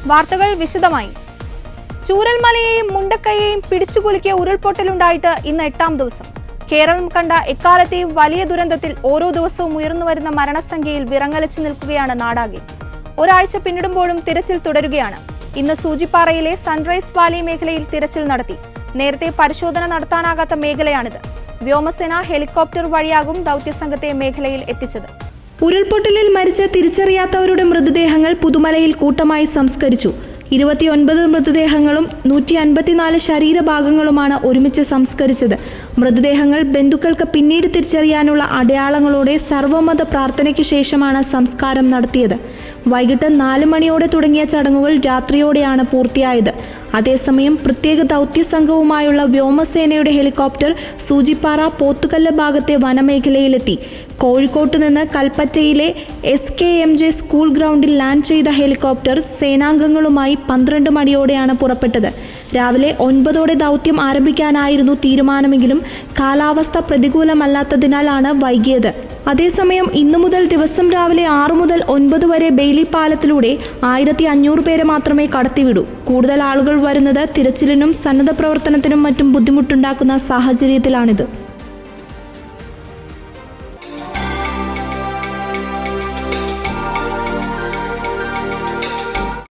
വാർത്തകൾ വിശദമായി. ചൂരൽമലയെയും മുണ്ടക്കയെയും പിടിച്ചുകുലുക്കിയ ഉരുൾപൊട്ടലുണ്ടായിട്ട് ഇന്ന് 8ാം ദിവസം. കേരളം കണ്ട എക്കാലത്തെയും വലിയ ദുരന്തത്തിൽ ഓരോ ദിവസവും ഉയർന്നുവരുന്ന മരണസംഖ്യയിൽ വിറങ്ങലിച്ചു നിൽക്കുകയാണ് നാടാകെ. ഒരാഴ്ച പിന്നിടുമ്പോഴും തിരച്ചിൽ തുടരുകയാണ്. ഇന്ന് സൂചിപ്പാറയിലെ സൺറൈസ് വാലി മേഖലയിൽ തിരച്ചിൽ നടത്തി. നേരത്തെ പരിശോധന നടത്താനാകാത്ത മേഖലയാണിത്. വ്യോമസേന ഹെലികോപ്റ്റർ വഴിയാകും ദൗത്യസംഘത്തെ മേഖലയിൽ എത്തിച്ചത്. ഉരുൾപൊട്ടലിൽ മരിച്ച തിരിച്ചറിയാത്തവരുടെ മൃതദേഹങ്ങൾ പുതുമലയിൽ കൂട്ടമായി സംസ്കരിച്ചു. 29 മൃതദേഹങ്ങളും 154 ശരീരഭാഗങ്ങളുമാണ് ഒരുമിച്ച് സംസ്കരിച്ചത്. മൃതദേഹങ്ങൾ ബന്ധുക്കൾക്ക് പിന്നീട് തിരിച്ചറിയാനുള്ള അടയാളങ്ങളോടെ സർവ്വമത പ്രാർത്ഥനയ്ക്കു ശേഷമാണ് സംസ്കാരം നടത്തിയത്. വൈകിട്ട് 4 മണിയോടെ തുടങ്ങിയ ചടങ്ങുകൾ രാത്രിയോടെയാണ് പൂർത്തിയായത്. അതേസമയം പ്രത്യേക ദൗത്യസംഘവുമായുള്ള വ്യോമസേനയുടെ ഹെലികോപ്റ്റർ സൂചിപ്പാറ പോത്തുകല്ല് ഭാഗത്തെ വനമേഖലയിലെത്തി. കോഴിക്കോട്ട് നിന്ന് കൽപ്പറ്റയിലെ SKMJ സ്കൂൾ ഗ്രൗണ്ടിൽ ലാൻഡ് ചെയ്ത ഹെലികോപ്റ്റർ സേനാംഗങ്ങളുമായി 12 മണിയോടെയാണ് പുറപ്പെട്ടത്. രാവിലെ 9ഓടെ ദൗത്യം ആരംഭിക്കാനായിരുന്നു തീരുമാനമെങ്കിലും കാലാവസ്ഥ പ്രതികൂലമല്ലാത്തതിനാലാണ് വൈകിയത്. അതേസമയം ഇന്നു മുതൽ ദിവസം രാവിലെ 6 മുതൽ 9 വരെ ബെയിലി പാലത്തിലൂടെ 1500 പേരെ മാത്രമേ കടത്തിവിടൂ. കൂടുതൽ ആളുകൾ വരുന്നത് തിരച്ചിലിനും സന്നദ്ധ പ്രവർത്തനത്തിനും മറ്റും ബുദ്ധിമുട്ടുണ്ടാക്കുന്ന സാഹചര്യത്തിലാണിത്.